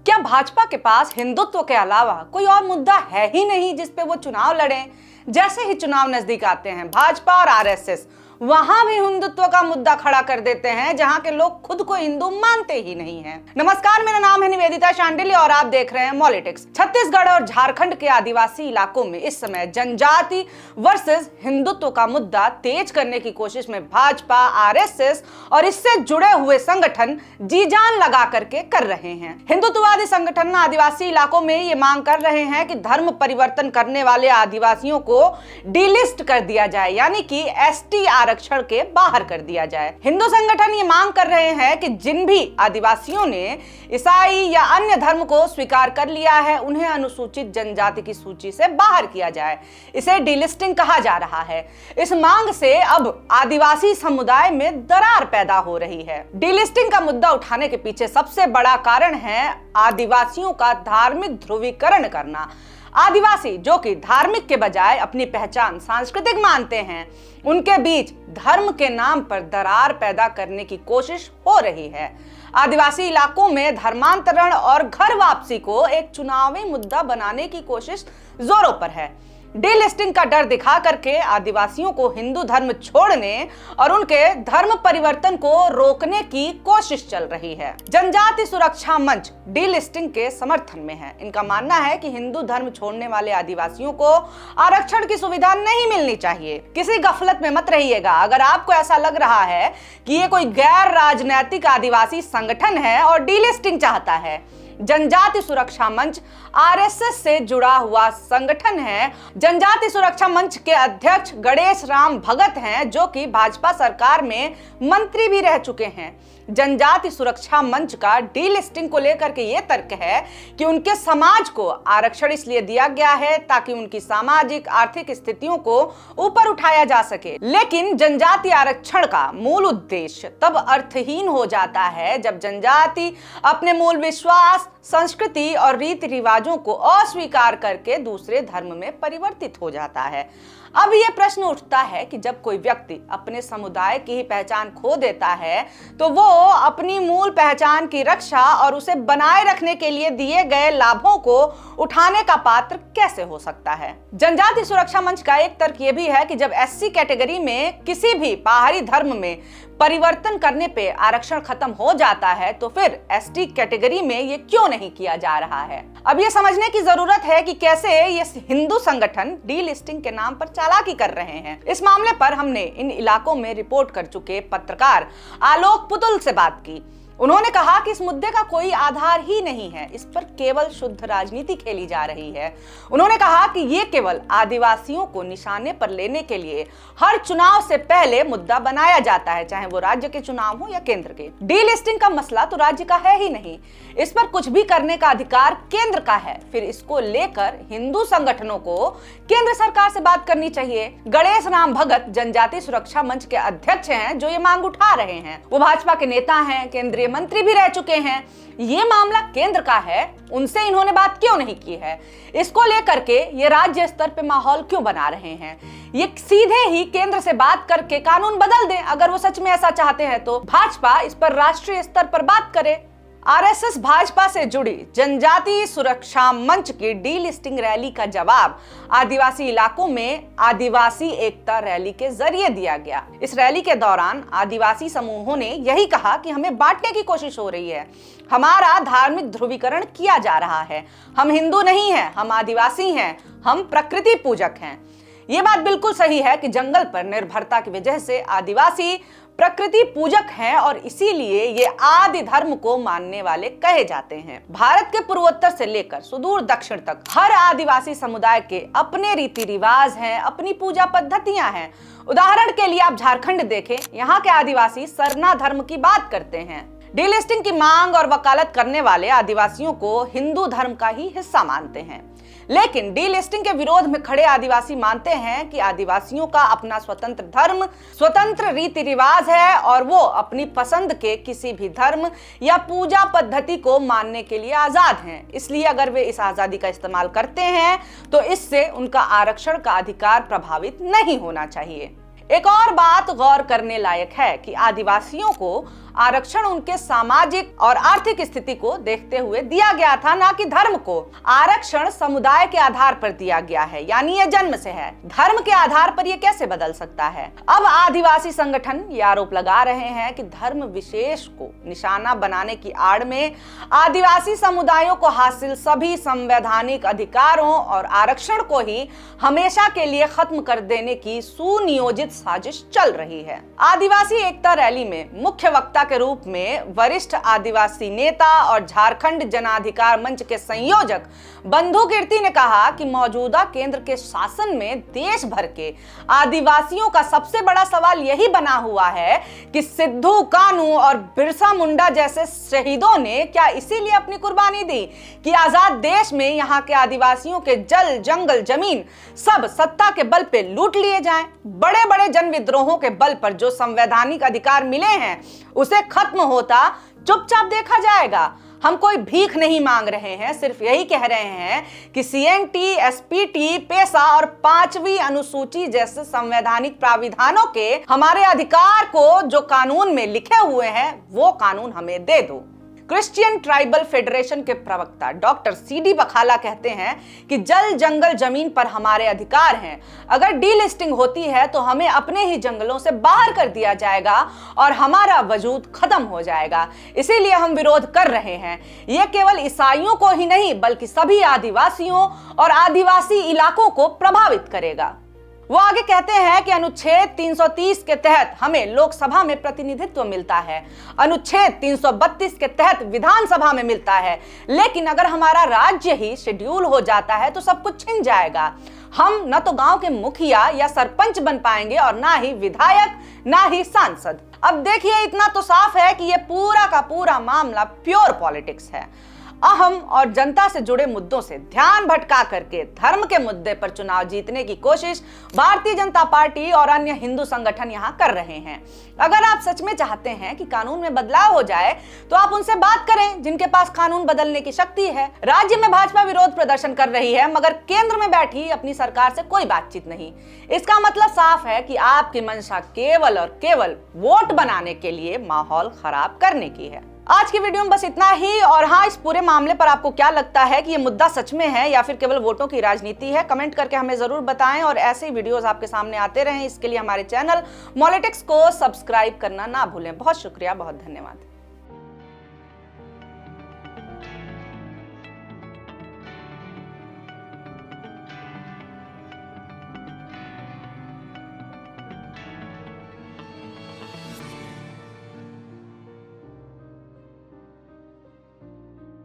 क्या भाजपा के पास हिंदुत्व के अलावा कोई और मुद्दा है ही नहीं जिस पे वो चुनाव लड़ें? जैसे ही चुनाव नजदीक आते हैं, भाजपा और आरएसएस वहां भी हिंदुत्व का मुद्दा खड़ा कर देते हैं, जहां के लोग खुद को हिंदू मानते ही नहीं हैं। नमस्कार, मेरा नाम है निवेदिता शांडिल्य और आप देख रहे हैं मॉलिटिक्स। छत्तीसगढ़ और झारखंड के आदिवासी इलाकों में इस समय जनजाति वर्सेस हिंदुत्व का मुद्दा तेज करने की कोशिश में भाजपा, आरएसएस और इससे जुड़े हुए संगठन जी जान लगा करके कर रहे हैं। हिंदुत्ववादी संगठन आदिवासी इलाकों में ये मांग कर रहे हैं कि धर्म परिवर्तन करने वाले आदिवासियों को डिलिस्ट कर दिया जाए, यानी कि एसटी आरक्षण के बाहर कर दिया जाए। हिंदू संगठन ये मांग कर रहे हैं कि जिन भी आदिवासियों ने ईसाई या अन्य धर्म को स्वीकार कर लिया है, उन्हें अनुसूचित जनजाति की सूची से बाहर किया जाए। इसे डिलिस्टिंग कहा जा रहा है। इस मांग से अब आदिवासी समुदाय में दरार पैदा हो रही है। डिलिस्टिंग का मुद्दा उठाने के पीछे सबसे बड़ा कारण है आदिवासियों का धार्मिक ध्रुवीकरण करना। आदिवासी जो कि धार्मिक के बजाय अपनी पहचान सांस्कृतिक मानते हैं, उनके बीच धर्म के नाम पर दरार पैदा करने की कोशिश हो रही है। आदिवासी इलाकों में धर्मांतरण और घर वापसी को एक चुनावी मुद्दा बनाने की कोशिश जोरों पर है। डिलिस्टिंग का डर दिखा करके आदिवासियों को हिंदू धर्म छोड़ने और उनके धर्म परिवर्तन को रोकने की कोशिश चल रही है। जनजाति सुरक्षा मंच डिलिस्टिंग के समर्थन में है। इनका मानना है कि हिंदू धर्म छोड़ने वाले आदिवासियों को आरक्षण की सुविधा नहीं मिलनी चाहिए। किसी गफलत में मत रहिएगा। अगर आपको ऐसा लग रहा है कि ये कोई गैर राजनैतिक आदिवासी संगठन है और डिलिस्टिंग चाहता है, जनजाति सुरक्षा मंच आरएसएस से जुड़ा हुआ संगठन है। जनजाति सुरक्षा मंच के अध्यक्ष गणेश राम भगत हैं, जो कि भाजपा सरकार में मंत्री भी रह चुके हैं। जनजाति सुरक्षा मंच का डीलिस्टिंग को लेकर के ये तर्क है कि उनके समाज को आरक्षण इसलिए दिया गया है ताकि उनकी सामाजिक आर्थिक स्थितियों को ऊपर उठाया जा सके। लेकिन जनजाति आरक्षण का मूल उद्देश्य तब अर्थहीन हो जाता है जब जनजाति अपने मूल विश्वास, संस्कृति और रीति रिवाजों को अस्वीकार करके दूसरे धर्म में परिवर्तित हो जाता है। अब यह प्रश्न उठता है कि जब कोई व्यक्ति अपने समुदाय की ही पहचान खो देता है, तो वो अपनी मूल पहचान की रक्षा और उसे बनाए रखने के लिए दिए गए लाभों को उठाने का पात्र कैसे हो सकता है। जनजाति सुरक्षा मंच का एक तर्क यह भी है कि जब एससी कैटेगरी में किसी भी बाहरी धर्म में परिवर्तन करने पे आरक्षण खत्म हो जाता है, तो फिर एसटी कैटेगरी में ये क्यों नहीं किया जा रहा है। अब ये समझने की जरूरत है कि कैसे ये हिंदू संगठन डीलिस्टिंग के नाम पर चालाकी कर रहे हैं। इस मामले पर हमने इन इलाकों में रिपोर्ट कर चुके पत्रकार आलोक पुतुल से बात की। उन्होंने कहा कि इस मुद्दे का कोई आधार ही नहीं है, इस पर केवल शुद्ध राजनीति खेली जा रही है। उन्होंने कहा कि ये केवल आदिवासियों को निशाने पर लेने के लिए हर चुनाव से पहले मुद्दा बनाया जाता है, चाहे वो राज्य के चुनाव हो या केंद्र के। डीलिस्टिंग का मसला तो राज्य का है ही नहीं, इस पर कुछ भी करने का अधिकार केंद्र का है। फिर इसको लेकर हिंदू संगठनों को केंद्र सरकार से बात करनी चाहिए। गणेश राम भगत जनजाति सुरक्षा मंच के अध्यक्ष हैं, जो ये मांग उठा रहे हैं। वो भाजपा के नेता हैं, केंद्रीय मंत्री भी रह चुके हैं। ये मामला केंद्र का है, उनसे इन्होंने बात क्यों नहीं की है? इसको लेकर के ये राज्य स्तर पे माहौल क्यों बना रहे हैं? ये सीधे ही केंद्र से बात करके कानून बदल दें, अगर वो सच में ऐसा चाहते हैं तो। भाजपा इस पर राष्ट्रीय स्तर पर बात करे। आरएसएस भाजपा से जुड़ी जनजाति सुरक्षा मंच की डीलिस्टिंग रैली का जवाब आदिवासी इलाकों में आदिवासी एकता रैली के जरिए दिया गया। इस रैली के दौरान आदिवासी समूहों ने यही कहा कि हमें बांटने की कोशिश हो रही है, हमारा धार्मिक ध्रुवीकरण किया जा रहा है, हम हिंदू नहीं हैं, हम आदिवासी हैं, हम प्रकृति पूजक हैं। ये बात बिल्कुल सही है कि जंगल पर निर्भरता की वजह से आदिवासी प्रकृति पूजक हैं और इसीलिए ये आदि धर्म को मानने वाले कहे जाते हैं। भारत के पूर्वोत्तर से लेकर सुदूर दक्षिण तक हर आदिवासी समुदाय के अपने रीति रिवाज हैं, अपनी पूजा पद्धतियां हैं। उदाहरण के लिए आप झारखंड देखें, यहाँ के आदिवासी सरना धर्म की बात करते हैं। डीलिस्टिंग की मांग और वकालत करने वाले आदिवासियों को हिंदू धर्म का ही हिस्सा मानते हैं, लेकिन डीलिस्टिंग के विरोध में खड़े आदिवासी मानते हैं कि आदिवासियों का अपना स्वतंत्र धर्म, स्वतंत्र रीति रिवाज है और वो अपनी पसंद के किसी भी धर्म या पूजा पद्धति को मानने के लिए आजाद हैं। इसलिए अगर वे इस आजादी का इस्तेमाल करते हैं तो इससे उनका आरक्षण का अधिकार प्रभावित नहीं होना चाहिए। एक और बात गौर करने लायक है कि आदिवासियों को आरक्षण उनके सामाजिक और आर्थिक स्थिति को देखते हुए दिया गया था, ना कि धर्म को। आरक्षण समुदाय के आधार पर दिया गया है, यानी ये जन्म से है। धर्म के आधार पर ये कैसे बदल सकता है? अब आदिवासी संगठन ये आरोप लगा रहे हैं कि धर्म विशेष को निशाना बनाने की आड़ में आदिवासी समुदायों को हासिल सभी संवैधानिक अधिकारों और आरक्षण को ही हमेशा के लिए खत्म कर देने की सुनियोजित साजिश चल रही है। आदिवासी एकता रैली में मुख्य वक्ता के रूप में वरिष्ठ आदिवासी नेता और झारखंड जनाधिकार मंच के संयोजक बंधु कीर्ति ने कहा कि मौजूदा केंद्र के शासन में देश भर के आदिवासियों का सबसे बड़ा सवाल यही बना हुआ है कि सिद्धू, कानू और बिरसा मुंडा जैसे शहीदों ने क्या इसीलिए अपनी कुर्बानी दी कि आजाद देश में यहाँ के आदिवासियों के जल, जंगल, जमीन सब सत्ता के बल पे लूट लिए जाएं। बड़े बड़े जन विद्रोहों के बल पर जो संवैधानिक अधिकार मिले हैं उसे खत्म होता चुपचाप देखा जाएगा। हम कोई भीख नहीं मांग रहे हैं, सिर्फ यही कह रहे हैं कि सीएनटी, एसपीटी, पेशा और 5वीं अनुसूची जैसे संवैधानिक प्राविधानों के हमारे अधिकार को जो कानून में लिखे हुए हैं वो कानून हमें दे दो। क्रिश्चियन ट्राइबल फेडरेशन के प्रवक्ता डॉक्टर सीडी बखाला कहते हैं कि जल, जंगल, जमीन पर हमारे अधिकार हैं। अगर डीलिस्टिंग होती है तो हमें अपने ही जंगलों से बाहर कर दिया जाएगा और हमारा वजूद खत्म हो जाएगा। इसीलिए हम विरोध कर रहे हैं। यह केवल ईसाइयों को ही नहीं बल्कि सभी आदिवासियों और आदिवासी इलाकों को प्रभावित करेगा। वो आगे कहते हैं कि अनुच्छेद 330 के तहत हमें लोकसभा में प्रतिनिधित्व मिलता है, अनुच्छेद 332 के तहत विधानसभा में मिलता है, लेकिन अगर हमारा राज्य ही शेड्यूल हो जाता है तो सब कुछ छिन जाएगा। हम न तो गांव के मुखिया या सरपंच बन पाएंगे और ना ही विधायक, ना ही सांसद। अब देखिए, इतना तो साफ है कि ये पूरा का पूरा मामला प्योर पॉलिटिक्स है। अहम और जनता से जुड़े मुद्दों से ध्यान भटका करके धर्म के मुद्दे पर चुनाव जीतने की कोशिश भारतीय जनता पार्टी और अन्य हिंदू संगठन यहां कर रहे हैं। अगर आप सच में चाहते हैं कि कानून में बदलाव हो जाए तो आप उनसे बात करें जिनके पास कानून बदलने की शक्ति है। राज्य में भाजपा विरोध प्रदर्शन कर रही है मगर केंद्र में बैठी अपनी सरकार से कोई बातचीत नहीं। इसका मतलब साफ है कि आपकी मंशा केवल और केवल वोट बनाने के लिए माहौल खराब करने की है। आज की वीडियो में बस इतना ही। और हाँ, इस पूरे मामले पर आपको क्या लगता है कि ये मुद्दा सच में है या फिर केवल वोटों की राजनीति है? कमेंट करके हमें जरूर बताएं और ऐसे ही वीडियोस आपके सामने आते रहें। इसके लिए हमारे चैनल मॉलिटिक्स को सब्सक्राइब करना ना भूलें। बहुत शुक्रिया, बहुत धन्यवाद।